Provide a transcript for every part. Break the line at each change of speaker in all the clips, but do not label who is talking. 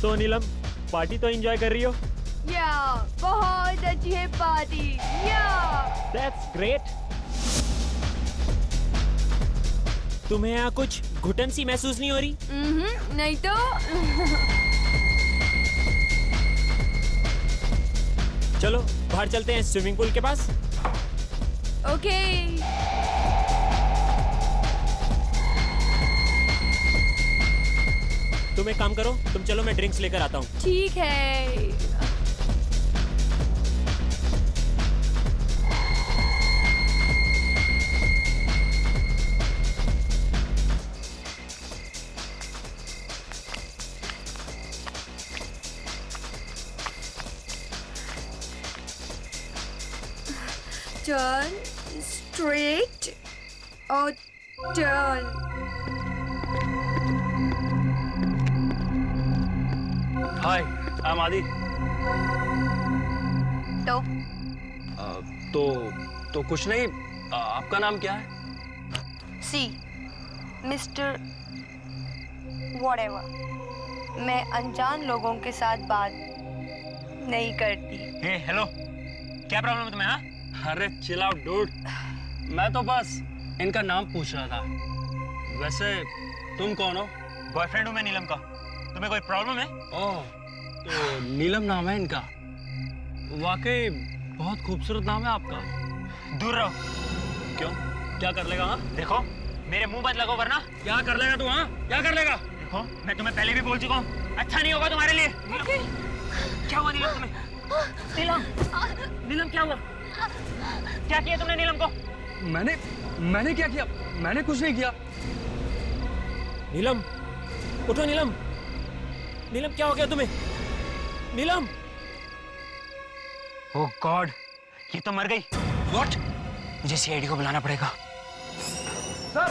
सो नीलम, party तो enjoy कर रही हो?
या बहुत अच्छी है पार्टी। या
दैट्स ग्रेट। तुम्हें यहाँ कुछ घुटन सी महसूस नहीं हो रही?
नहीं तो।
चलो बाहर चलते हैं स्विमिंग पूल के पास।
ओके।
तुम एक काम करो, तुम चलो मैं ड्रिंक्स लेकर आता हूँ।
ठीक है। टर्न स्ट्रेट और टर्न।
हाय, आई एम आदि। तो कुछ नहीं। आपका नाम क्या है?
सी मिस्टर व्हाटएवर। मैं अनजान लोगों के साथ बात नहीं करती।
हे हेलो, क्या प्रॉब्लम है तुम्हें? हाँ,
अरे चिल आउट डूड। मैं तो बस इनका नाम पूछ रहा था। वैसे तुम कौन हो?
बॉयफ्रेंड हूँ मैं नीलम का। तुम्हें कोई प्रॉब्लम है?
ओह, तो नीलम नाम है इनका। वाकई बहुत खूबसूरत नाम है आपका।
दूर रहो।
क्यों, क्या कर लेगा? हाँ,
देखो मेरे मुंह मत लगो वरना।
क्या कर लेगा तू? हाँ, क्या कर लेगा?
देखो मैं तुम्हें पहले भी बोल चुका हूँ, अच्छा नहीं होगा तुम्हारे लिए। क्या हुआ नीलम तुम्हें? नीलम क्या हुआ? क्या किया तुमने नीलम को?
मैंने क्या किया? मैंने कुछ नहीं किया।
नीलम उठो। नीलम, नीलम क्या हो गया तुम्हें? नीलम, ओह गॉड, ये तो मर गई।
व्हाट?
मुझे सीआईडी को बुलाना पड़ेगा।
सर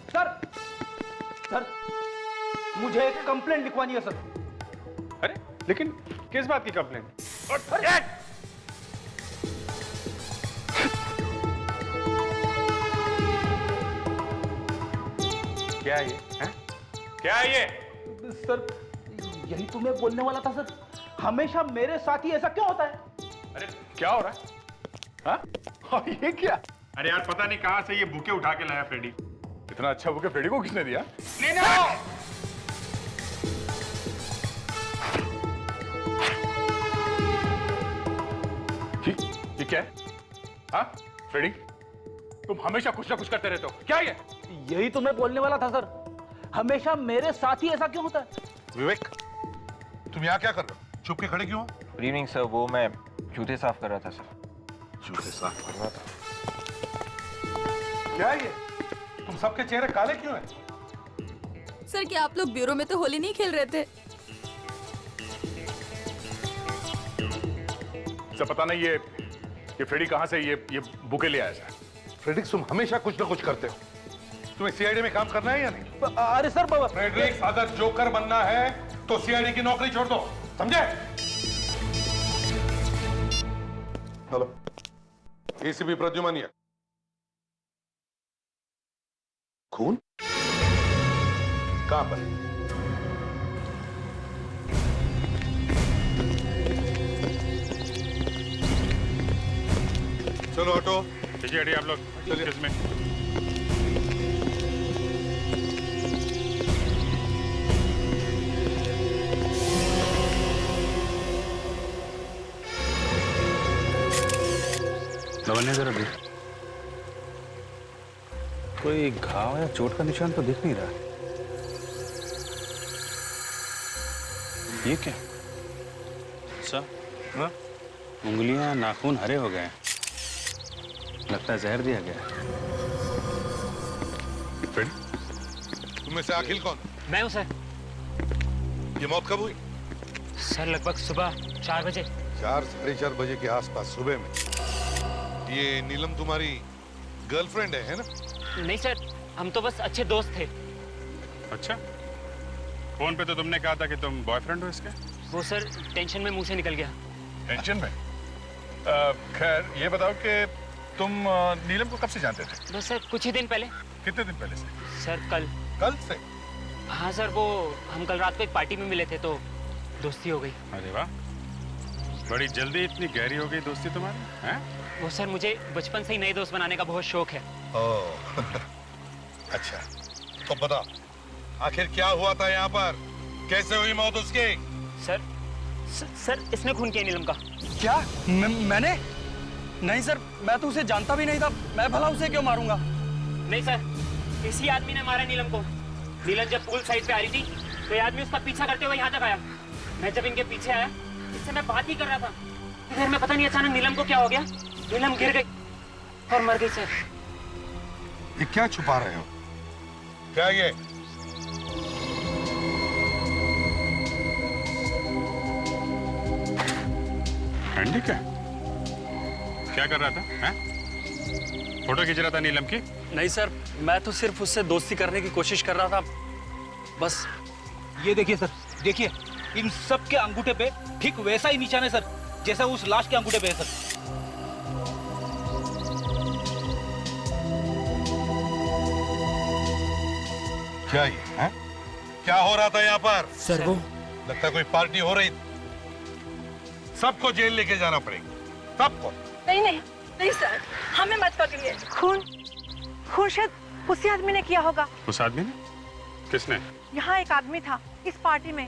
सर सर, मुझे एक कंप्लेंट लिखवानी है सर।
अरे लेकिन किस बात की कंप्लेंट? क्या है ये? हैं? क्या है ये?
सर यही तो मैं बोलने वाला था सर, हमेशा मेरे साथ ही ऐसा क्यों होता है?
अरे क्या हो रहा है? हाँ? और ये क्या? अरे यार पता नहीं कहां से ये बुके उठा के लाया फ्रेडी। इतना अच्छा बुके फ्रेडी को किसने दिया? ये क्या है? हाँ फ्रेडी, तुम हमेशा कुछ ना कुछ करते रहते हो, क्या ये?
यही तो मैं बोलने वाला था सर, हमेशा मेरे साथ ही ऐसा क्यों होता है?
विवेक, तुम यहाँ क्या कर रहे हो? छुप के खड़े क्यों हो?
गुड इवनिंग सर, वो मैं जूते साफ कर रहा था सर।
जूते साफ कर रहा था?
क्या ये? तुम सबके चेहरे काले क्यों हैं?
सर क्या आप लोग ब्यूरो में तो होली नहीं खेल रहे थे?
सब पता नहीं ये फ्रेडी कहां से ये बुके ले आया सर।
फ्रेडिक्स, तुम हमेशा कुछ ना कुछ करते हो। तुम्हें सीआईडी में काम करना है या नहीं?
अरे सर बाबा,
फ्रेडरिक्स, अगर जोकर बनना है तो सीआईडी की नौकरी छोड़ दो, समझे?
Hello, ACP Pradyuman. खून कहां पर? चलो ऑटो।
ठीक है आप लोग
चलिए।
इसमें
लवन्य जरा देख, कोई घाव या चोट का निशान तो दिख नहीं रहा। ये क्या? अच्छा, हाँ? उंगलियां नाखून हरे हो गए, लगता है जहर दिया गया।
तुम में से अखिल कौन?
मैं हूँ सर।
ये मौत कब हुई?
सर लगभग सुबह 4 बजे।
4-4:30 बजे के आसपास सुबह में। ये नीलम तुम्हारी गर्लफ्रेंड है ना?
नहीं सर, हम तो बस अच्छे दोस्त थे।
अच्छा, फोन पे तो तुमने कहा था कि तुम बॉयफ्रेंड हो इसके।
वो सर टेंशन में मुंह से निकल गया।
टेंशन में? खैर ये बताओ कि तुम नीलम को कब से जानते थे?
बस सर कुछ ही दिन पहले।
कितने दिन पहले से?
सर कल।
कल से?
हाँ सर, वो हम कल रात को एक पार्टी में मिले थे तो दोस्ती हो गई।
अरे वाह, बड़ी जल्दी इतनी गहरी हो गई दोस्ती तुम्हारी, हैं?
वो सर मुझे बचपन से ही नए दोस्त बनाने का बहुत शौक है।
ओह अच्छा, तो बता आखिर क्या हुआ था यहाँ पर? कैसे हुई मौत उसकी?
सर इसने खून किया नीलम का।
क्या? मैंने? नहीं सर, मैं तो उसे जानता भी नहीं था। मैं भला उसे क्यों मारूंगा?
नहीं सर, इसी आदमी ने मारा नीलम को। नीलम जब पूल साइड पे आ रही थी तो ये आदमी उसका पीछा करते हुए यहाँ तक आया। मैं जब इनके पीछे आया, इससे मैं बात ही कर रहा था, इधर में पता नहीं अचानक नीलम को क्या हो गया, नीलम गिर गई और मर गई सर।
ये क्या छुपा रहे हो? क्या ये?
हैंडी क्या कर रहा था, हैं? फोटो खींच रहा था नीलम की?
नहीं सर, मैं तो सिर्फ उससे दोस्ती करने की कोशिश कर रहा था, बस।
ये देखिए सर, देखिए इन सब के अंगूठे पे ठीक वैसा ही निशान है सर, जैसा उस लाश के अंगूठे पे है सर।
क्या ये है? क्या हो रहा था यहाँ पर?
सर वो
लगता कोई पार्टी हो रही थी। सबको जेल लेके जाना पड़ेगा, सबको।
नहीं नहीं नहीं सर, हमें मत पकड़िए। खून शायद उसी आदमी ने किया होगा।
उस आदमी ने? किसने?
यहाँ एक आदमी था इस पार्टी में,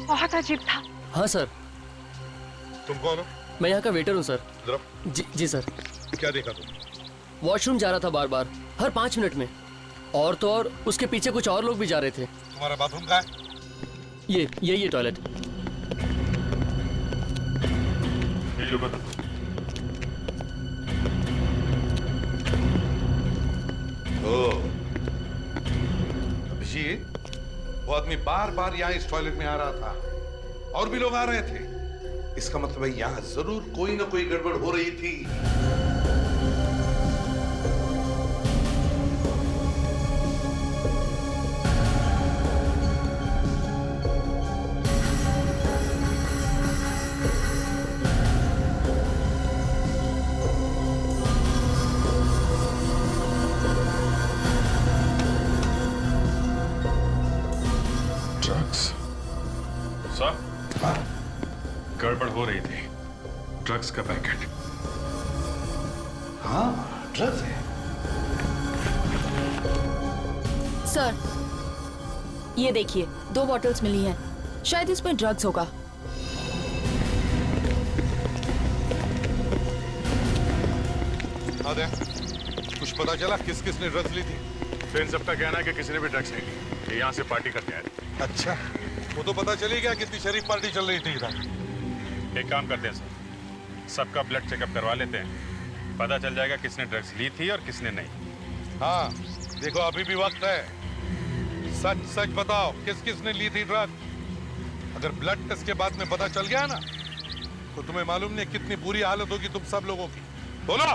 बहुत अजीब था।
हाँ सर,
तुम कौन हो?
मैं यहाँ का वेटर हूँ सर।
जरा
जी सर।
क्या देखा तुम?
वॉशरूम जा रहा था बार बार, हर 5 मिनट में। और तो और उसके पीछे कुछ और लोग भी जा रहे थे।
तुम्हारा बाथरूम कहाँ है?
ये टॉयलेट।
ये जो बता।
अभिजीत, वो आदमी बार बार यहाँ इस टॉयलेट में आ रहा था और भी लोग आ रहे थे। इसका मतलब है यहाँ जरूर कोई ना कोई गड़बड़ हो रही थी।
गड़बड़ हो रही थी, ड्रग्स का पैकेट।
हाँ, ड्रग्स है।
सर, ये देखिए 2 बॉटल्स मिली हैं, शायद इसमें ड्रग्स होगा।
आदे, कुछ पता चला किस किस ने ड्रग्स ली थी?
तो इन सबका कहना है कि किसी ने भी ड्रग्स नहीं ली, ये यहाँ से पार्टी करके आए थे।
अच्छा, वो तो पता चली गया कितनी शरीफ पार्टी चल रही थी इधर।
एक काम करते हैं सर, सबका ब्लड चेकअप करवा लेते हैं, पता चल जाएगा किसने ड्रग्स ली थी और किसने नहीं।
हाँ, देखो अभी भी वक्त है। सच सच बताओ किस किस ने ली थी ड्रग। अगर ब्लड टेस्ट के बाद में पता चल गया ना, तो तुम्हें मालूम नहीं कितनी बुरी हालत होगी तुम सब लोगों की। बोलो।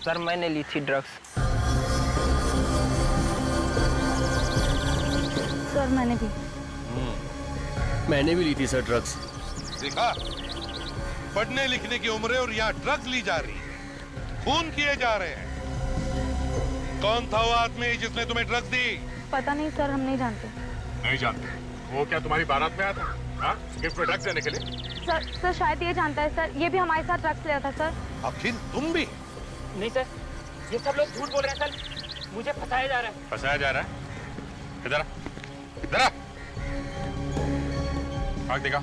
सर मैंने ली थी ड्रग्स।
सर
मैंने भी ली थी सर ड्रग्स।
देखा, पढ़ने लिखने की उम्र है और यहाँ ड्रग्स ली जा रही है, खून किए जा रहे हैं। कौन था वो आदमी जिसने तुम्हें ड्रग्स दी?
पता नहीं सर, हम नहीं जानते।
नहीं जानते? वो क्या तुम्हारी बारात में आया था, हाँ, गिफ्ट में ड्रग्स देने के लिए?
सर शायद ये जानता है सर, ये भी हमारे साथ ड्रग्स लिया था सर।
आखिर तुम भी?
नहीं सर, ये सब लोग झूठ बोल रहे हैं सर, मुझे फंसाया जा रहा है।
फंसाया जा रहा है? इधर आ, इधर आ। आग दिखा।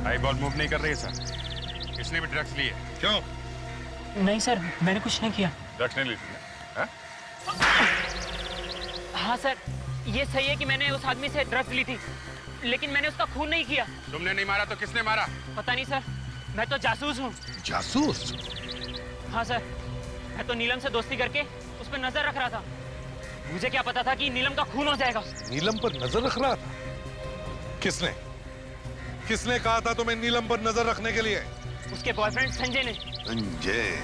आई बॉल मूव नहीं कर रही है सर, इसने भी ड्रग्स लिए। क्यों?
नहीं सर, मैंने कुछ नहीं किया।
ड्रग्स नहीं ली थी?
हाँ सर, ये सही है कि मैंने उस आदमी से ड्रग्स ली थी, लेकिन मैंने उसका खून नहीं किया।
तुमने नहीं मारा तो किसने मारा?
पता नहीं सर, मैं तो जासूस हूँ।
जासूस?
हाँ सर, मैं तो नीलम से दोस्ती करके उस पर नजर रख रहा था। मुझे क्या पता था कि नीलम का खून हो जाएगा।
नीलम पर नजर रख रहा था? किसने? किसने कहा था तुम्हें नीलम पर नजर रखने के लिए?
उसके बॉयफ्रेंड संजय ने।
संजय?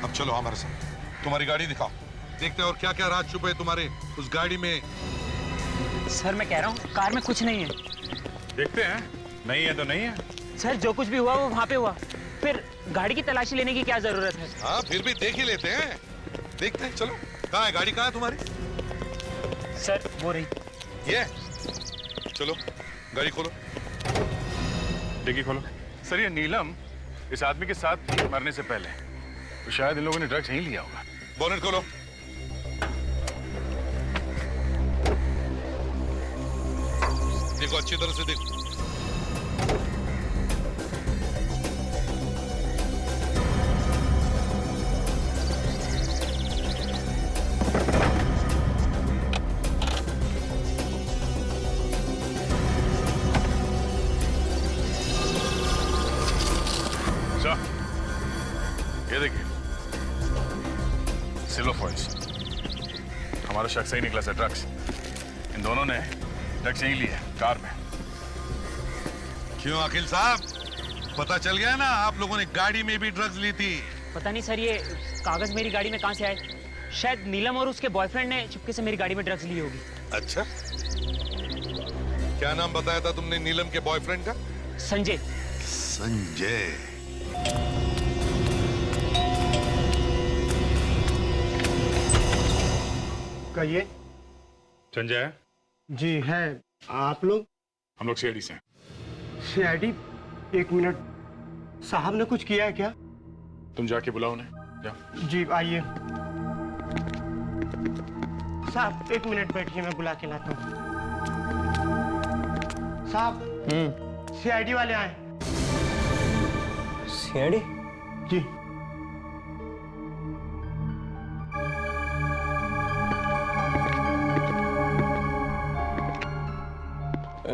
अब चलो हमारे साथ, तुम्हारी गाड़ी दिखाओ, देखते हैं और क्या क्या राज छुपे है तुम्हारे उस गाड़ी में।
सर मैं कह रहा हूँ कार में कुछ नहीं है।
देखते हैं, नहीं है तो नहीं है।
सर जो कुछ भी हुआ वो वहाँ पे हुआ, फिर गाड़ी की तलाशी लेने की क्या जरूरत है?
हाँ फिर भी देख ही लेते हैं, देखते हैं। चलो, कहाँ है गाड़ी, कहाँ है तुम्हारी?
सर वो रही।
ये चलो गाड़ी खोलो।
डिग्गी खोलो। सर ये नीलम इस आदमी के साथ थी मरने से पहले, तो शायद इन लोगों ने ड्रग्स यहीं लिया होगा।
बोनेट खोलो। देखो अच्छी तरह से देखो।
ये देखिए सिल्वर फॉइल्स, हमारा शख्स सही निकला सर, ड्रग्स। इन दोनों ने ड्रग्स यहीं लिए कार में।
क्यों अखिल साहब, पता चल गया ना आप लोगों ने गाड़ी में भी ड्रग्स ली थी?
पता नहीं सर, ये कागज मेरी गाड़ी में कहाँ से आए? शायद नीलम और उसके बॉयफ्रेंड ने चुपके से मेरी गाड़ी में ड्रग्स ली होगी।
अच्छा, क्या नाम बताया था तुमने नीलम के बॉयफ्रेंड का?
संजय।
संजय।
कहिए।
संजय?
जी है। आप लोग?
हम लोग सीआईडी से हैं।
सीआईडी? एक मिनट, साहब ने कुछ किया है क्या?
तुम जाके बुलाओ उन्हें, जाओ।
जी आइए। साहब एक मिनट बैठिए, मैं बुला के लाता हूँ। साहब सीआईडी वाले आए।
सीआईडी?
जी।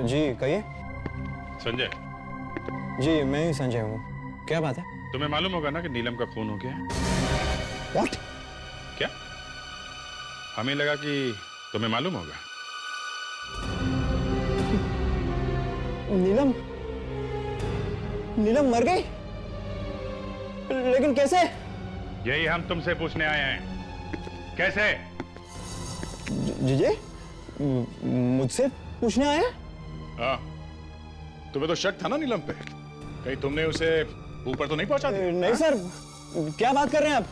जी कहिए।
संजय?
जी मैं ही संजय हूँ, क्या बात है?
तुम्हें मालूम होगा ना कि नीलम का खून हो गया है?
What?
क्या? हमें लगा कि तुम्हें मालूम होगा।
नीलम? नीलम मर गई? लेकिन कैसे?
यही हम तुमसे पूछने आए हैं, कैसे?
जी मुझसे पूछने आए हैं?
हाँ, तुम्हें तो शक था ना नीलम पे, कहीं तुमने उसे ऊपर तो नहीं पहुंचा दिया?
नहीं सर, क्या बात कर रहे हैं आप?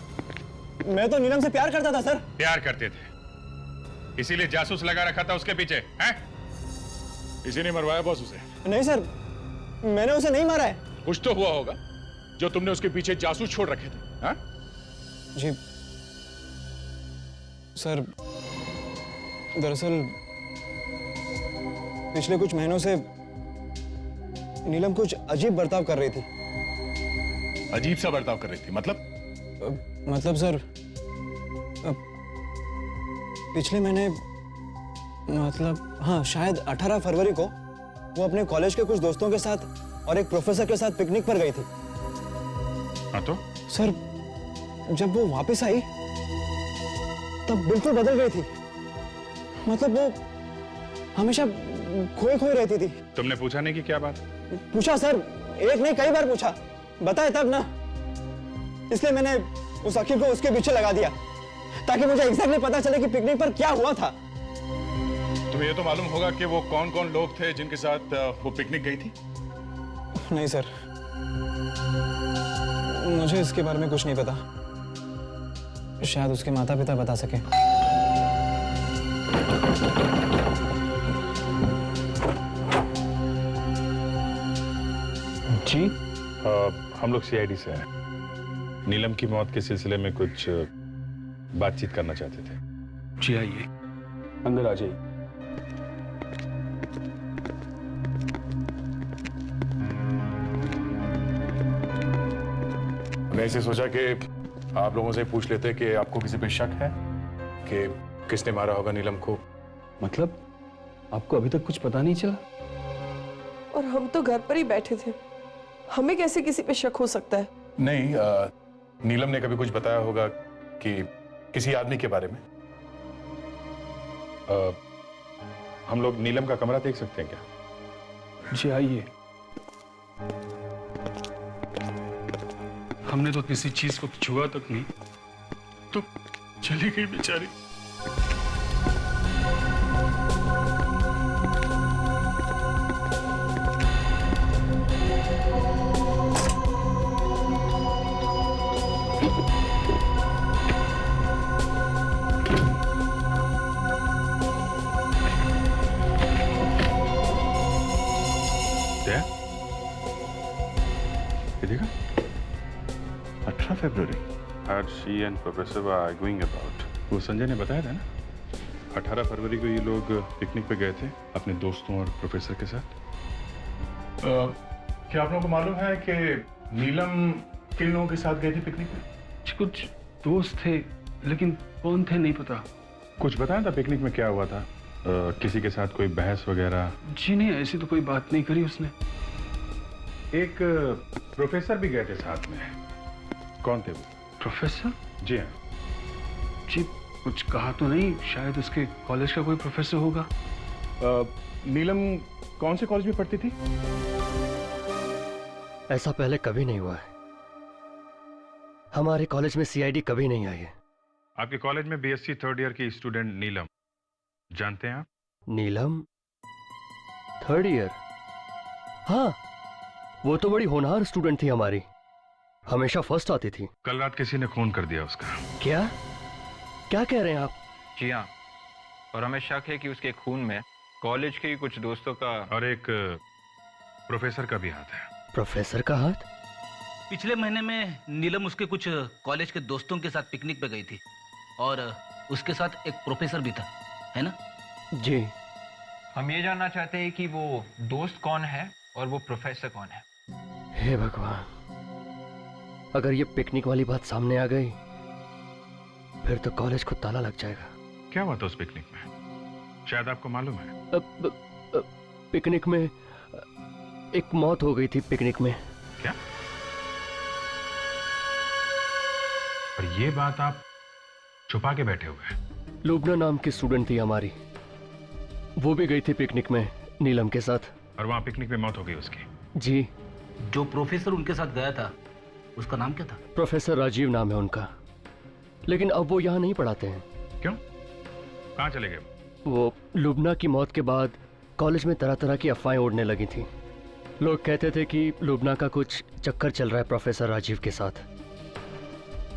मैं तो नीलम से प्यार करता था सर।
प्यार करते थे, इसीलिए जासूस लगा रखा था उसके पीछे, हैं? इसी ने मरवाया बॉस उसे?
नहीं सर, मैंने उसे नहीं मारा है।
कुछ तो हुआ होगा जो तुमने उसके पीछे जासूस छोड़ रखे थे, हाँ?
जी सर, दरअसल पिछले कुछ महीनों से नीलम कुछ अजीब बर्ताव कर रही थी।
अजीब सा बर्ताव कर रही थी मतलब?
मतलब सर, पिछले महीने, मतलब हाँ शायद 18 फरवरी को वो अपने कॉलेज के कुछ दोस्तों के साथ और एक प्रोफेसर के साथ पिकनिक पर गई थी।
हाँ तो?
सर जब वो वापस आई तब बिल्कुल बदल गई थी। मतलब वो हमेशा खोई खोई रहती थी।
तुमने पूछा नहीं कि क्या बात?
पूछा सर, एक नहीं कई बार पूछा, बताए तब ना। इसलिए मैंने उस अखिल को उसके पीछे लगा दिया ताकि मुझे एग्जैक्टली पता चले कि पिकनिक पर क्या हुआ था।
तुम्हें ये तो मालूम होगा कि वो कौन कौन लोग थे जिनके साथ वो पिकनिक गई थी?
नहीं सर, मुझे इसके बारे में कुछ नहीं पता। शायद उसके माता पिता बता सके।
जी हम लोग सीआईडी से हैं। नीलम की मौत के सिलसिले में कुछ बातचीत करना चाहते थे।
जी आइए, अंदर आ जाइए।
मैंने ऐसे सोचा कि आप लोगों से पूछ लेते कि आपको किसी पे शक है कि किसने मारा होगा नीलम को।
मतलब आपको अभी तक कुछ पता नहीं चला?
और हम तो घर पर ही बैठे थे, हमें कैसे किसी पे शक हो सकता है?
नहीं, नीलम ने कभी कुछ बताया होगा कि किसी आदमी के बारे में। हम लोग नीलम का कमरा देख सकते हैं क्या?
जी आइए। हमने तो किसी चीज को छुआ तक नहीं, तो चली गई बेचारी। what she and Professor were arguing about. वो संजय ने बताया था ना, 18 फरवरी को ये लोग पिकनिक पे गए थे अपने दोस्तों और प्रोफेसर के साथ।
क्या आप लोगों को मालूम है कि नीलम किन लोगों के साथ गई थी पिकनिक में?
कुछ दोस्त थे, लेकिन कौन थे नहीं पता। कुछ बताया था पिकनिक में क्या हुआ था? किसी के साथ कोई बहस वगैरह? जी नहीं, ऐसी तो कोई बात नहीं करी उसने। एक प्रोफेसर भी गए थे साथ में। कौन थे वो? प्रोफेसर? जी हाँ। जी कुछ कहा तो नहीं, शायद उसके कॉलेज का कोई प्रोफेसर होगा। नीलम कौन से कॉलेज में पढ़ती थी?
ऐसा पहले कभी नहीं हुआ है। हमारे कॉलेज में सीआईडी कभी नहीं आई है।
आपके कॉलेज में बीएससी थर्ड ईयर की स्टूडेंट नीलम, जानते हैं आप?
नीलम थर्ड ईयर? हाँ, वो तो बड़ी होनहार स्टूडेंट थी हमारी, हमेशा फर्स्ट आती थी।
कल रात किसी ने खून कर दिया उसका।
क्या क्या कह रहे हैं आप?
जी हाँ, और हमें शक है कि उसके खून में कॉलेज के कुछ दोस्तों का
और एक प्रोफेसर का भी हाथ है।
प्रोफेसर का हाथ?
पिछले महीने में नीलम उसके कुछ कॉलेज के दोस्तों के साथ पिकनिक पे गई थी और उसके साथ एक प्रोफेसर भी था, है ना?
जी।
हम ये जानना चाहते हैं कि वो दोस्त कौन है और वो प्रोफेसर कौन है।
हे भगवान, अगर ये पिकनिक वाली बात सामने आ गई फिर तो कॉलेज को ताला लग जाएगा।
क्या हुआ था उस पिकनिक में? शायद आपको मालूम है।
पिकनिक में एक मौत हो गई थी। पिकनिक में।
क्या? और ये बात आप छुपा के बैठे हुए हैं?
लुबना नाम की स्टूडेंट थी हमारी, वो भी गई थी पिकनिक में नीलम के साथ।
और वहां पिकनिक में मौत हो गई उसकी?
जी।
जो प्रोफेसर उनके साथ गया था उसका नाम क्या था?
प्रोफेसर राजीव नाम है उनका, लेकिन अब वो यहाँ नहीं पढ़ाते हैं।
क्यों? कहाँ चले गए?
वो लुबना की मौत के बाद कॉलेज में तरह तरह की अफवाहें उड़ने लगी थी। लोग कहते थे कि लुबना का कुछ चक्कर चल रहा है प्रोफेसर राजीव के साथ,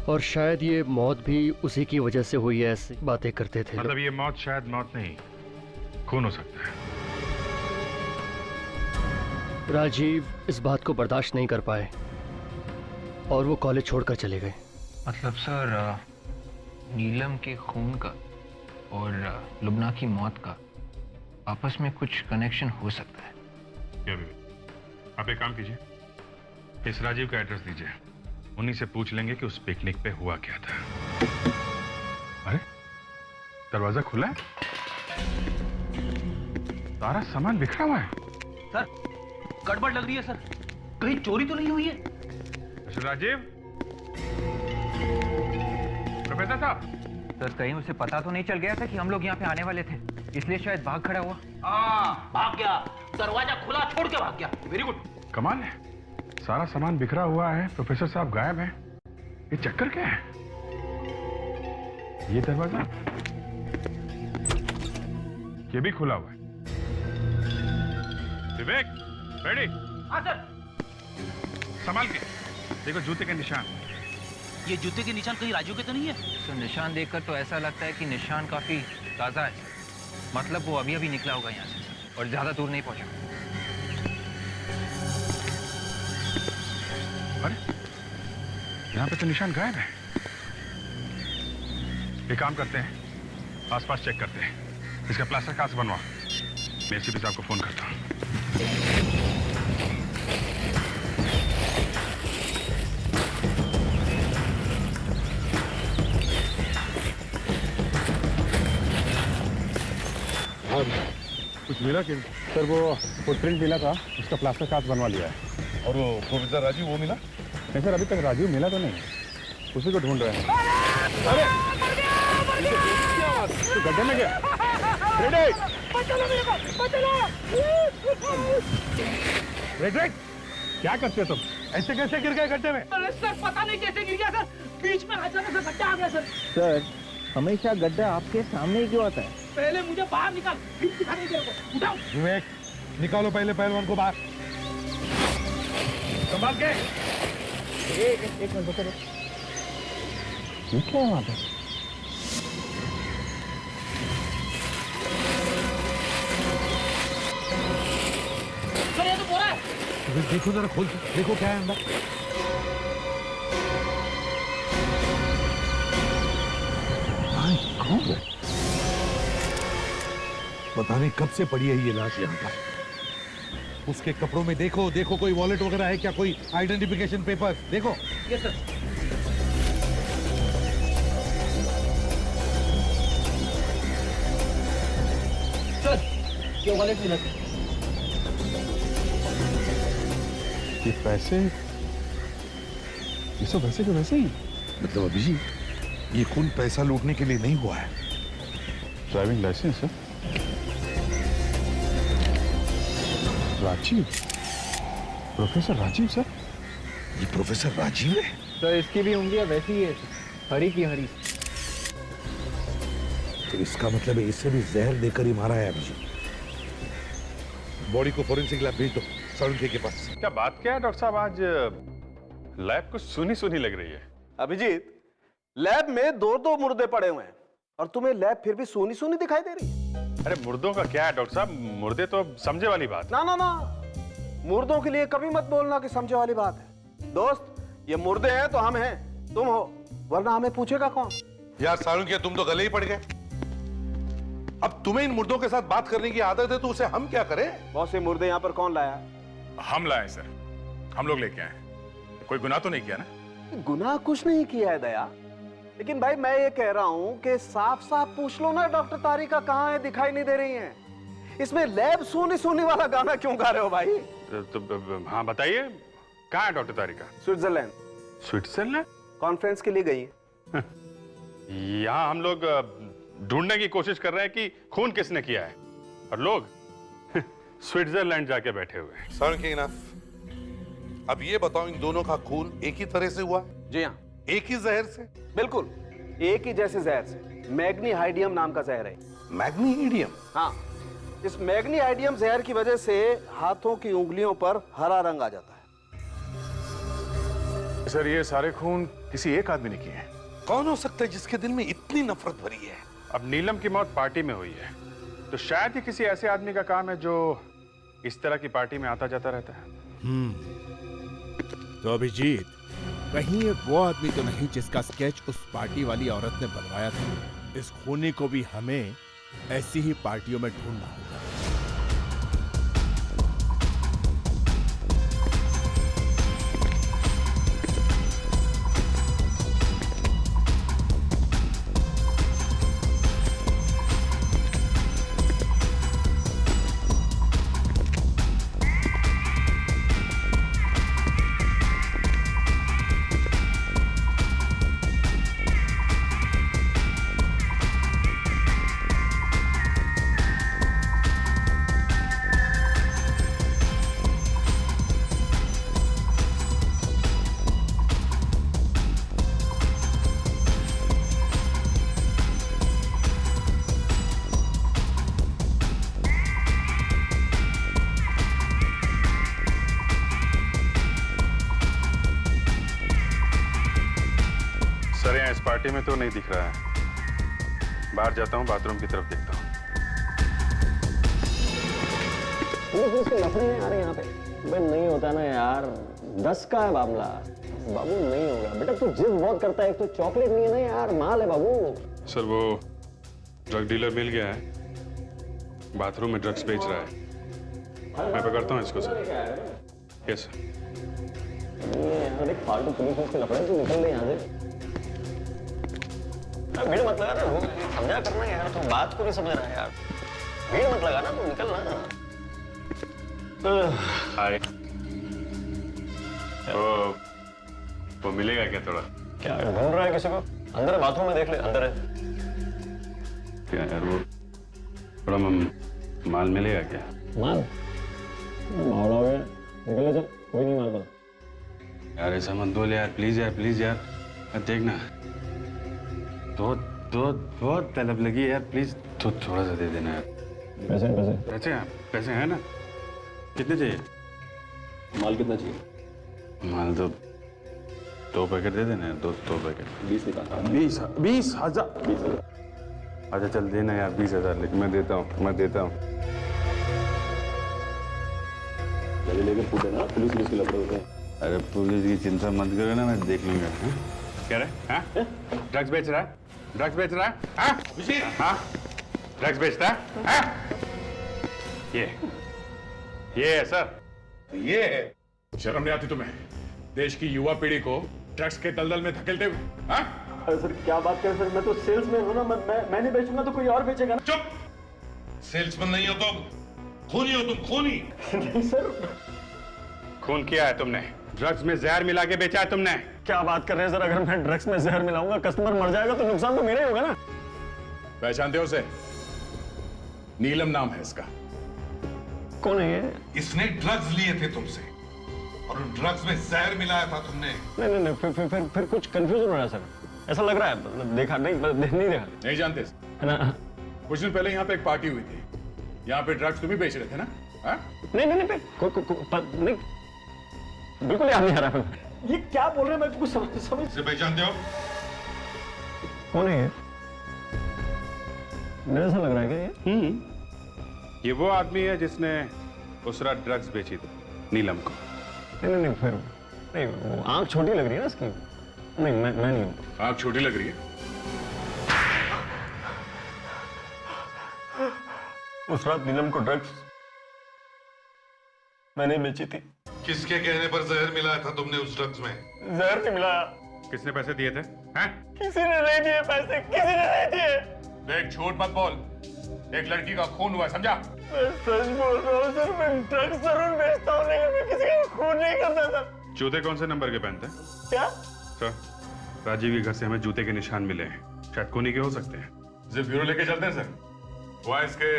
और शायद ये मौत भी उसी की वजह से हुई है, ऐसी बातें करते थे।
मतलब ये मौत शायद मौत नहीं, खून हो सकता है।
राजीव इस बात को बर्दाश्त नहीं कर पाए और वो कॉलेज छोड़कर चले गए।
मतलब सर, नीलम के खून का और लुबना की मौत का आपस में कुछ कनेक्शन हो सकता है
क्या? आप एक काम कीजिए, इस राजीव का एड्रेस दीजिए, उन्हीं से पूछ लेंगे कि उस पिकनिक पे हुआ क्या था। अरे दरवाजा खुला है, सारा सामान बिखरा हुआ है।
सर गड़बड़ लग रही है सर, कहीं चोरी तो नहीं हुई है?
मिस्टर राजीव, प्रोफेसर साहब।
सर कहीं उसे पता तो नहीं चल गया था कि हम लोग यहाँ पे आने वाले थे, इसलिए शायद भाग खड़ा हुआ।
भाग गया, दरवाजा खुला छोड़ के भाग गया। Very good.
कमाल है, सारा सामान बिखरा हुआ है, प्रोफेसर साहब गायब हैं। ये चक्कर क्या है? ये दरवाजा, ये भी खुला हुआ है। विवेक, रेडी?
हाँ सर।
संभाल के देखो, जूते के निशान।
ये जूते के निशान कहीं राजू के तो नहीं है?
तो निशान देखकर तो ऐसा लगता है कि निशान काफी ताजा है, मतलब वो अभी अभी निकला होगा यहाँ से और ज्यादा दूर नहीं पहुंचा।
अरे यहाँ पे तो निशान गायब है। एक काम करते हैं, आसपास चेक करते हैं, इसका प्लास्टर कहाँ से बनवा। मैं एसीपी साहब को फोन करता हूँ।
कुछ मिला कि? सर वो फुटप्रिंट मिला था, उसका प्लास्टर कास्ट बनवा लिया है। और वो प्रोफेसर राजीव, वो मिला? नहीं सर, अभी तक राजीव मिला तो नहीं, उसी को ढूंढ रहे हैं। अरे तो गड्ढे में गया। रेड, क्या करते हो तुम? ऐसे कैसे गिर गए गड्ढे में?
अरे सर पता नहीं कैसे गिर गया सर, बीच में अचानक से गड्ढा आ गया सर।
सर हमेशा गड्ढा आपके सामने ही क्यों आता है?
पहले मुझे बाहर निकाल, फिर दिखाने तेरे को। उठाओ।
विवेक, निकालो पहले पहलवान को बाहर। संभाल के।
एक मिनट रुको। ये क्या है वहाँ पे?
सर ये तो बोरा है।
देखो जरा खोल के देखो क्या है अंदर।
पता नहीं कब से पड़ी है ये लाश यहाँ पर। उसके कपड़ों में देखो, देखो कोई वॉलेट वगैरह है क्या, कोई आइडेंटिफिकेशन पेपर देखो।
Yes sir. सर ये वॉलेट मिला सर।
ये पैसे, ये सब वैसे के वैसे ही।
मतलब अभिजीत, ये खून पैसा लूटने के लिए नहीं हुआ है।
ड्राइविंग लाइसेंस है। Rajiv, professor Rajiv sir.
ये प्रोफेसर राजीव है?
तो इसकी भी उंगलियां वैसी ही है, हरी की हरी।
तो इसका मतलब है इससे भी जहर देकर ही मारा है अभिजीत। बॉडी को फोरेंसिक लैब भेज दो साळुंखे के पास।
क्या बात क्या है डॉक्टर साहब, आज लैब कुछ सुनी सुनी लग रही है।
अभिजीत, लैब में दो दो मुर्दे पड़े हुए हैं और तुम्हें लैब फिर भी सोनी सोनी दिखाई दे रही है।
अरे मुर्दों का क्या है डॉक्टर साहब, मुर्दे तो समझे वाली बात।
ना ना ना, मुर्दों के लिए कभी मत बोलना कि समझे वाली बात है। दोस्त, ये मुर्दे हैं तो हम हैं, तुम हो, वरना हमें पूछेगा कौन।
यार साळुंखे, तुम तो गले ही पड़ गए। अब तुम्हें इन मुर्दों के साथ बात करने की आदत है तो उसे हम क्या करें?
बहुत से मुर्दे यहाँ पर कौन लाया?
हम लाए सर, हम लोग लेके आए। कोई गुनाह तो नहीं किया ना?
गुनाह कुछ नहीं किया है दया, लेकिन भाई मैं ये कह रहा हूं कि साफ साफ पूछ लो ना, डॉक्टर तारिका कहाँ है, दिखाई नहीं दे रही है। इसमें लैब सोनी सोनी वाला गाना क्यों गा रहे हो भाई?
तो हाँ बताइए, कहाँ है डॉक्टर तारिका?
स्विट्जरलैंड।
स्विट्जरलैंड?
कॉन्फ्रेंस के लिए गई है।
यहाँ हम लोग ढूंढने की कोशिश कर रहे हैं कि खून किसने किया है, और लोग स्विट्जरलैंड जाके बैठे हुए हैं।
साळुंखे इनफ। अब ये बताओ, इन दोनों का खून एक ही तरह से हुआ?
जी हाँ,
एक ही जहर से?
बिल्कुल एक ही जैसे जहर से। मैग्नीहाइडियम नाम का जहर है।
मैग्नीहाइडियम?
हाँ, इस मैग्नीहाइडियम जहर की वजह से हाथों की उंगलियों पर हरा रंग आ जाता है।
सर ये सारे खून किसी एक आदमी ने किए हैं।
कौन हो सकता है जिसके दिल में इतनी नफरत भरी है?
अब नीलम की मौत पार्टी में हुई है, तो शायद ही किसी ऐसे आदमी का काम है जो इस तरह की पार्टी में आता जाता रहता है।
तो अभिजीत, कहीं ये वो आदमी तो नहीं जिसका स्केच उस पार्टी वाली औरत ने बनवाया था? इस खूनी को भी हमें ऐसी ही पार्टियों में ढूंढना होगा।
सर यहाँ इस पार्टी में तो नहीं दिख रहा है। बाहर जाता हूँ, बाथरूम की तरफ देखता हूँ।
नफरे नहीं आ रहे यहाँ पे? भाई नहीं होता ना यार, 10 का है मामला। बाबू नहीं होगा बेटा, तू जिद बहुत करता है। एक तो चॉकलेट नहीं है ना यार, माल है बाबू।
सर वो ड्रग डीलर मिल गया है, बाथरूम में ड्रग्स बेच रहा है। मैं पकड़ता हूँ इसको सर। Yes
sir. फालतू पुलिस उसके लफड़े, तू निकल ले यहाँ से। भीड़ मत लगा ना, समझा करना यार, तुम बात को नहीं समझ रहा है यार। भीड़ मत लगा ना, तू निकल ना।
हाय। वो मिलेगा क्या थोड़ा?
क्या ढूंढ रहा है किसी को? अंदर है, बाथरूम में देख ले, अंदर है।
क्या यार, वो थोड़ा माल मिलेगा क्या?
माल हो गया, निकले चल, कोई नहीं माल पता।
यार ऐसा मत बोल यार, प्लीज यार, प्लीज यार। देखना बहुत तलब लगी है यार, प्लीज तो थोड़ा सा दे देना यार।
पैसे पैसे
पैसे पैसे हैं ना? कितने चाहिए?
माल कितना चाहिए?
माल तो 2 पैकेट दे देना यार, 2 पैकेट।
20 निकाल।
20,000। अच्छा चल देना यार, 20,000 लेके मैं देता हूँ।
लेके पूछे ना, पुलिस के लफड़े होते हैं।
अरे पुलिस की चिंता मत करो ना, मैं देख लूंगा। क्या रे? ड्रग्स बेच रहा है? हाँ? ड्रग्स बेचता है? ये है सर।
ये है।
शर्म नहीं आती तुम्हें देश की युवा पीढ़ी को ड्रग्स के दलदल में धकेलते हुए? हाँ?
सर क्या बात कर सर, मैं तो सेल्समैन हूँ ना, मैं नहीं बेचूंगा तो कोई और बेचेगा ना।
चुप! सेल्समैन नहीं हो तुम, खूनी हो तुम, खूनी।
नहीं सर।
खून किया है तुमने, ड्रग्स में जहर मिला के बेचा है तुमने।
क्या बात कर रहे हैं सर, अगर मैं ड्रग्स में जहर मिलाऊंगा कस्टमर मर जाएगा तो नुकसान तो मेरा ही होगा ना।
पहचानते हो उसे? नीलम नाम है इसका।
कौन है ये?
इसने ड्रग्स लिए थे तुमसे और ड्रग्स में जहर मिलाया था तुमने।
नहीं, फिर कुछ कंफ्यूजन हो रहा है सर, ऐसा लग रहा है। देखा नहीं देखा।
नहीं जानते है ना? कुछ दिन पहले यहाँ पे एक पार्टी हुई थी, यहाँ पे ड्रग्स तुम ही बेच रहे थे ना? हाँ?
नहीं, बिल्कुल याद नहीं आ रहा। ये क्या बोल रहे हैं, मैं कुछ समझ
इसे पहचानते हो?
कौन है ये? मेरे ऐसा लग रहा है क्या ये?
ये वो आदमी है जिसने उस रात ड्रग्स बेची थी नीलम को।
नहीं, फिर नहीं, वो आंख छोटी लग रही है ना इसकी। नहीं, मैं नहीं हूँ।
आंख छोटी लग रही है?
उस रात नीलम को ड्रग्स मैंने बेची थी।
किसके कहने पर जहर मिलाया था तुमने उस ड्रग्स में?
जहर नहीं मिलाया।
किसने पैसे दिए थे? हैं?
किसी ने नहीं दिए पैसे, किसी ने नहीं दिए।
देख, झूठ मत बोल, एक लड़की का खून हुआ, समझा?
मैं सच बोल रहा हूँ सर, मैं ड्रग्स जरूर बेचता हूँ लेकिन मैं किसी का खून नहीं करता सर।
जूते कौन से नंबर के पहनते हैं?
क्या?
सर, राजीव के घर से हमें जूते के निशान मिले हैं, शायद खूनी के हो सकते हैं। इसे ब्यूरो लेके चलते हैं सर, वहाँ इसके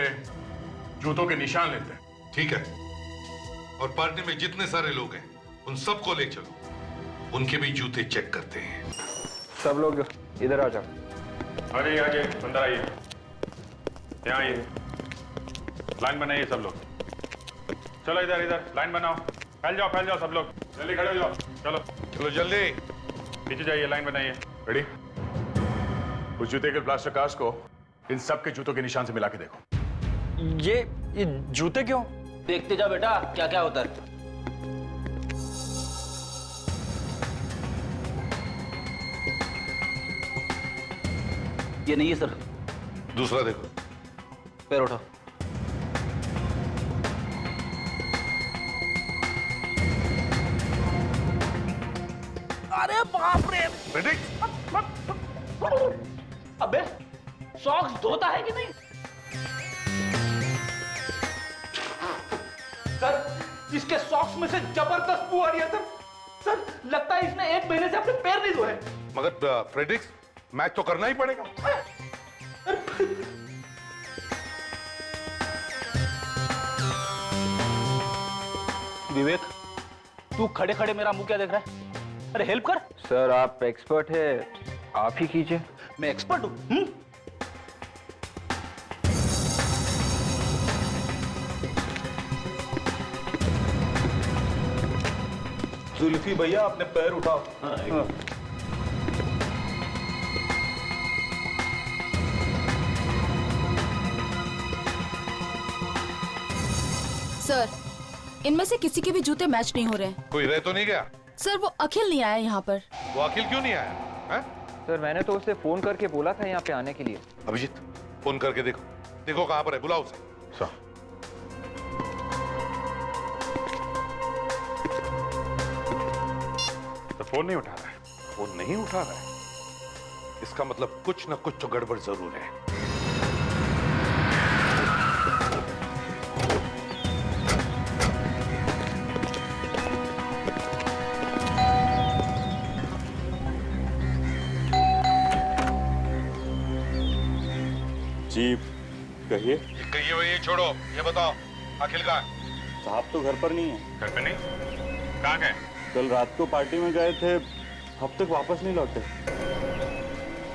जूतों के निशान लेते हैं।
ठीक है, और पार्टी में जितने सारे लोग हैं उन सबको ले चलो, उनके भी जूते चेक करते हैं।
सब लोग इधर आ जाओ।
अरे आइए, अंदर आइए, यहाँ आइए, लाइन बनाइए सब लोग। चलो इधर लाइन बनाओ, फैल जाओ सब लोग, जल्दी खड़े हो जाओ। चलो
जल्दी
पीछे जाइए, लाइन बनाइए। रेडी? उस जूते के प्लास्टर कास्ट को इन सब के जूतों के निशान से मिला के देखो।
ये जूते क्यों?
देखते जा बेटा क्या क्या होता है। ये नहीं है सर।
दूसरा देखो।
पैर उठाओ। अरे बाप रे! अबे सॉक्स धोता है कि नहीं? सर, इसके सॉक्स में से जबरदस्त बू आ रही है सर। सर, लगता है इसने 1 महीने से अपने पैर नहीं धोए।
मगर फ्रेडरिक्स, मैच तो करना ही पड़ेगा।
विवेक, तू खड़े खड़े मेरा मुंह क्या देख रहा है? अरे हेल्प कर।
सर, आप एक्सपर्ट है, आप ही कीजिए।
मैं एक्सपर्ट हूं?
जुल्फी भैया, अपने पैर उठाओ।
सर, इनमें से किसी के भी जूते मैच नहीं हो रहे हैं।
कोई रह तो नहीं गया?
सर, वो अखिल नहीं आया यहाँ पर।
वो अखिल क्यों नहीं आया है?
सर, मैंने तो उसे फोन करके बोला था यहाँ पे आने के लिए।
अभिजीत, फोन करके देखो कहाँ पर है, बुलाओ उसे।
तो फोन नहीं उठा रहा है।
फोन नहीं उठा रहा है, इसका मतलब कुछ ना कुछ तो गड़बड़ जरूर है।
जी कहिए।
कहिए भाई, ये छोड़ो, ये बताओ अखिल कहाँ है?
साहब तो घर पर नहीं है।
घर पे नहीं? कहाँ गए?
कल रात को पार्टी में गए थे, अब तक वापस नहीं लौटे।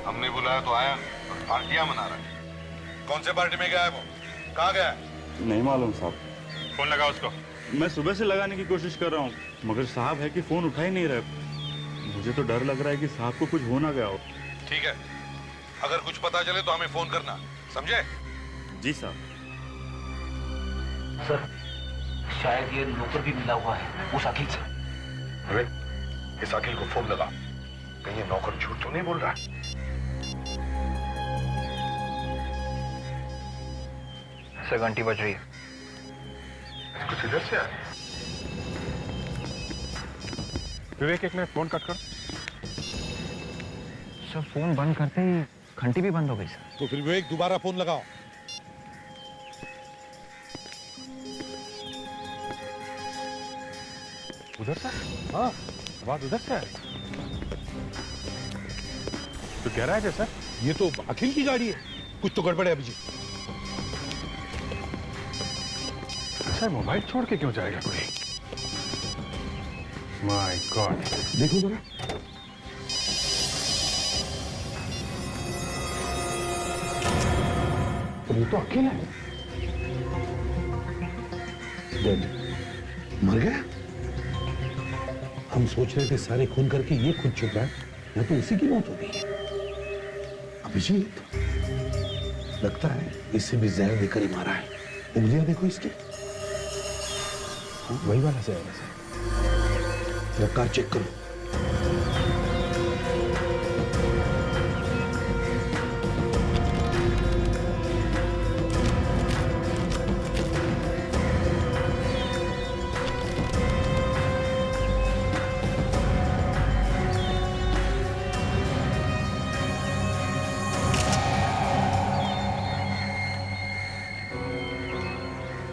हमने बुलाया तो आया और पार्टियां मना रहा है। कौन से पार्टी में गया है वो? कहाँ गया है?
नहीं मालूम साहब।
फोन लगा उसको।
मैं सुबह से लगाने की कोशिश कर रहा हूँ, मगर साहब है कि फोन उठा ही नहीं रहे। मुझे तो डर लग रहा है कि साहब को कुछ हो ना गया हो।
ठीक है, अगर कुछ पता चले तो हमें फोन करना, समझे?
जी साहब।
सर, शायद ये नौकर भी मिला हुआ है उस अखिल से।
अरे, इस अखिल को फोन लगा, कहीं ये नौकर झूठ तो नहीं बोल रहा?
सर, घंटी बज रही है।
कुछ इधर से आया। विवेक एक मिनट फोन कट कर।
सर फोन बंद करते ही घंटी भी बंद हो गई सर।
तो फिर विवेक दोबारा फोन लगाओ।
उधर से? हाँ, आवाज उधर से आ रही। तो कह रहा है सर,
ये तो अखिल की गाड़ी है, कुछ तो गड़बड़ है अभिजीत।
सर मोबाइल छोड़ के क्यों जाएगा कोई? माय गॉड,
देखो जरा।
तो ये तो अखिल है।
डेड, मर गया। हम सोच रहे थे सारे खून करके ये खुद चुका है, या तो उसी की मौत हो गई है। अभिजीत, लगता है इससे भी जहर देकर ही मारा है। उंगलियां देखो इसकी,
वही वाला से आएगा सर।
रफ्तार चेक करो।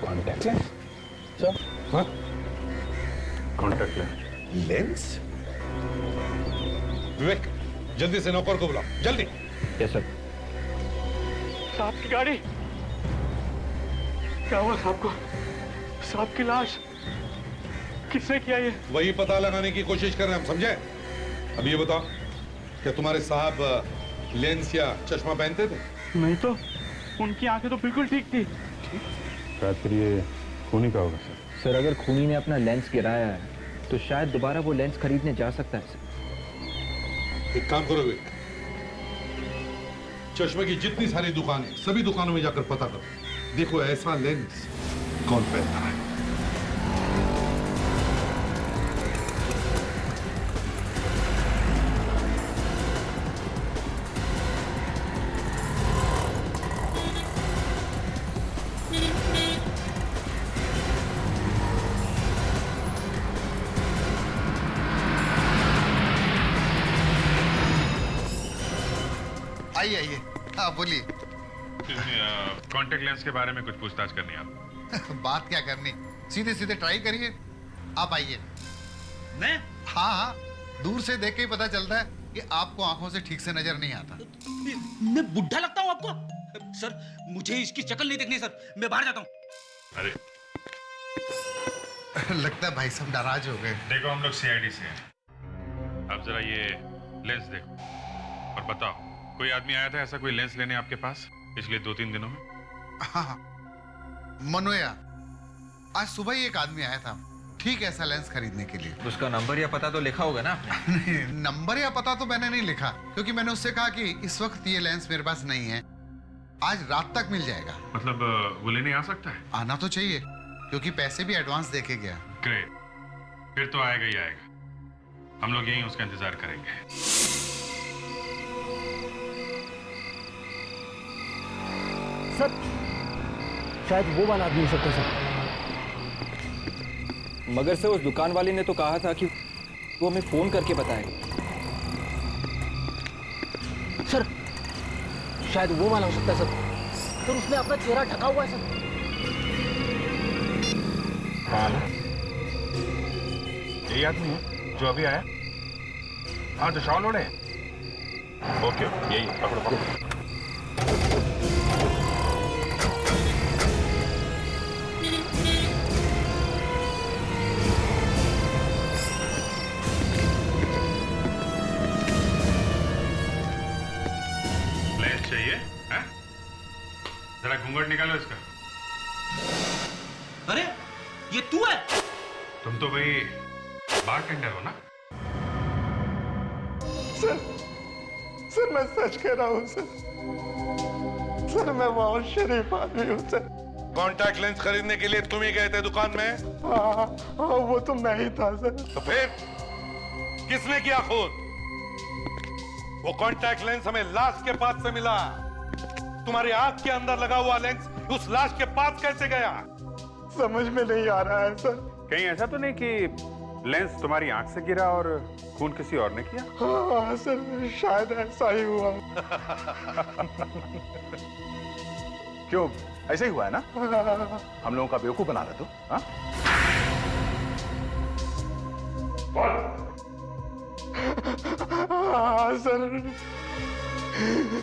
Contact lens sir. हाँ, कॉन्टैक्ट
लेंस। विवेक, जल्दी से नौकर को बुलाओ, जल्दी।
Yes sir.
साहब की गाड़ी, क्या हुआ साहब को? साहब की लाश किसने किया ये?
वही पता लगाने की कोशिश कर रहे हैं हम, समझे? अब ये बताओ, क्या तुम्हारे साहब लेंस या चश्मा पहनते थे?
नहीं तो, उनकी आंखें तो बिल्कुल ठीक थी।
शायद फिर ये खूनी का होगा सर।
सर अगर खूनी ने अपना लेंस गिराया है तो शायद दोबारा वो लेंस खरीदने जा सकता है सर।
एक काम करो विवेक, चश्मे की जितनी सारी दुकानें, सभी दुकानों में जाकर पता करो, देखो ऐसा लेंस कौन पहनता है।
आइए आइए, हाँ बोलिए।
कॉन्टैक्ट लेंस के बारे में कुछ पूछताछ करनी है आप।
बात क्या करनी, सीधे सीधे ट्राई करिए। आप आइए।
मैं?
हाँ हाँ, दूर से देख के ही पता चलता है कि आपको आंखों से ठीक से नजर नहीं आता।
मैं बुढ़ा लगता हूँ आपको? सर मुझे इसकी शक्ल नहीं देखनी सर, मैं बाहर जाता हूँ।
अरे
लगता है भाई साहब नाराज हो गए।
देखो हम लोग सीआईडी से हैं। अब जरा ये लेंस देखो और बताओ, कोई आदमी आया था ऐसा कोई लेंस लेने आपके पास पिछले 2-3 दिनों में?
हाँ, मनोया, आज सुबह ही एक आदमी आया था, ठीक ऐसा लेंस खरीदने के लिए।
उसका नंबर या पता तो लिखा होगा ना आपने?
नहीं, नंबर या पता तो मैंने नहीं लिखा, क्योंकि मैंने उससे कहा कि इस वक्त ये लेंस मेरे पास नहीं है, आज रात तक मिल जाएगा।
मतलब वो लेने आ सकता है?
आना तो चाहिए, क्योंकि पैसे भी एडवांस देके गया।
ग्रेट, फिर तो आएगा ही आएगा। हम लोग यहीं उसका इंतजार करेंगे।
सर शायद वो वाला आदमी हो सकता है सर।
मगर से उस दुकान वाले ने तो कहा था कि वो हमें फोन करके बताएगा।
सर शायद वो वाला हो सकता है सर। सर उसने अपना चेहरा ढका हुआ है सर।
हाँ ना, यही आदमी है जो अभी आया। हाँ जो शॉल ओढ़े। ओके यही, पकड़ो पकड़ो। चाहिए है? जरा घूंघट निकालो इसका।
अरे ये तू है?
तुम तो भाई बारटेंडर हो ना?
सर मैं सच कह रहा हूँ सर मैं बहुत शरीफ आदमी हूँ सर।
कॉन्टैक्ट लेंस खरीदने के लिए तुम ही गए थे दुकान में?
हाँ, वो तो मैं ही था सर।
तो फिर किसने किया खून? वो कॉन्टैक्ट लेंस हमें लाश के पास से मिला। तुम्हारी आंख के अंदर लगा हुआ लेंस उस लाश के पास कैसे गया?
समझ में नहीं आ रहा है सर।
कहीं ऐसा तो नहीं कि लेंस तुम्हारी आंख से गिरा और खून किसी और ने किया?
हाँ सर, शायद ऐसा ही हुआ।
क्यों, ऐसे ही हुआ है ना? हम लोगों का बेवकूफ बना रहे तू? हाँ?
हाँ सर,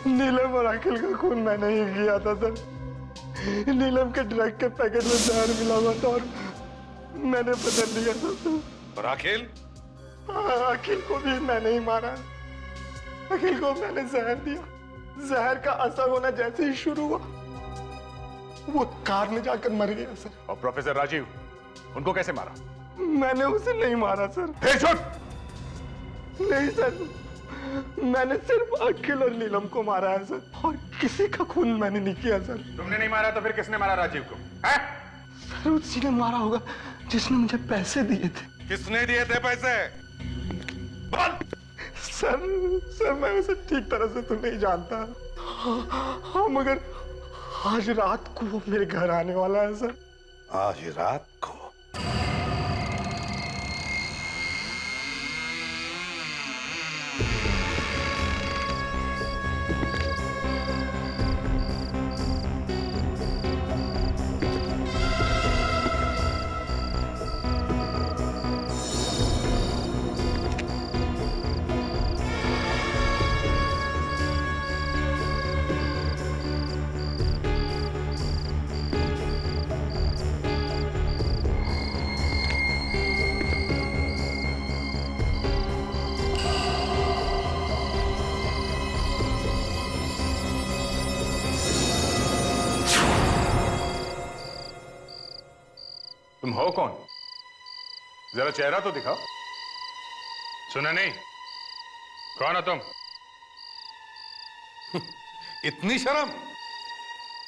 नीलम और अखिल का खून मैंने ही किया था सर। नीलम के ड्रग के पैकेट में जहर मिला हुआ था और मैंने बदल लिया था सर।
और अखिल?
अखिल को भी मैंने ही मारा। अखिल को मैंने जहर दिया। जहर का असर होना जैसे ही शुरू हुआ, वो कार में जाकर मर गया सर।
और प्रोफेसर राजीव, उनको कैसे मारा?
मैंने उसे नहीं मारा सर। नहीं सर, मैंने सिर्फ अखिल और नीलम को मारा है सर, और किसी का खून मैंने नहीं किया सर।
तुमने नहीं मारा तो फिर किसने मारा राजीव को? है?
सर उसी ने मारा होगा जिसने मुझे पैसे दिए थे।
किसने दिए थे पैसे?
सर मैं उसे ठीक तरह से तो नहीं जानता। हाँ मगर आज रात को वो मेरे घर आने वाला है सर।
आज रात को?
तुम हो कौन? जरा चेहरा तो दिखाओ। सुना नहीं? कौन हो तुम?
इतनी शर्म?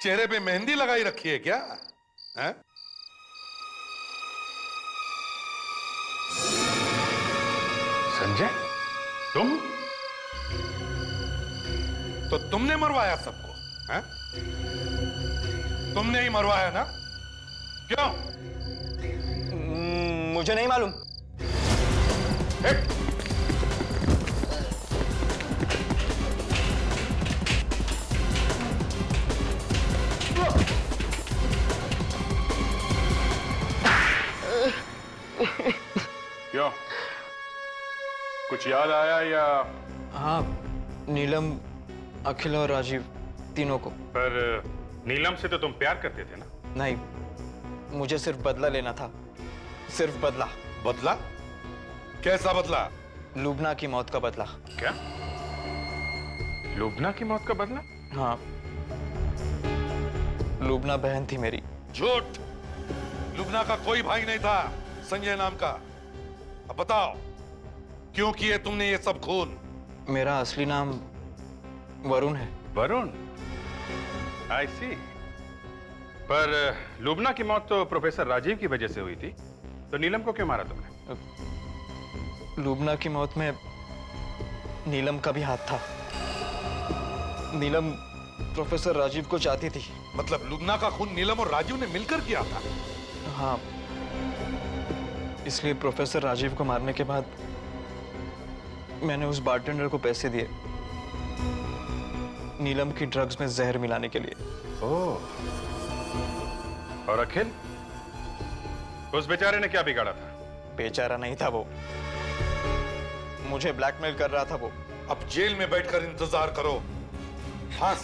चेहरे पे मेहंदी लगाई रखी है क्या? है?
संजय, तुम?
तो तुमने मरवाया सबको? हैं? तुमने ही मरवाया ना? क्यों?
मुझे नहीं मालूम।
क्यों? कुछ याद आया या?
हाँ, नीलम, अखिल और राजीव तीनों को।
पर नीलम से तो तुम प्यार करते थे ना?
नहीं, मुझे सिर्फ बदला लेना था। सिर्फ बदला।
बदला? कैसा बदला?
लुबना की मौत का बदला।
क्या? लुबना की मौत का बदला?
हाँ, लुबना बहन थी मेरी।
झूठ! लुबना का कोई भाई नहीं था संजय नाम का। अब बताओ, क्यों किए तुमने ये सब खून?
मेरा असली नाम वरुण है।
वरुण? आई सी। पर लुबना की मौत तो प्रोफेसर राजीव की वजह से हुई थी, तो नीलम को क्यों मारा तुमने?
लुबना की मौत में नीलम का भी हाथ था। नीलम प्रोफेसर राजीव को चाहती थी।
मतलब लुबना का खून नीलम और राजीव ने मिलकर किया था?
हाँ, इसलिए प्रोफेसर राजीव को मारने के बाद मैंने उस बारटेंडर को पैसे दिए नीलम की ड्रग्स में जहर मिलाने के लिए।
ओह, और अखिल? उस बेचारे ने क्या बिगाड़ा था?
बेचारा नहीं था वो, मुझे ब्लैकमेल कर रहा था वो।
अब जेल में बैठकर इंतजार करो, फांसी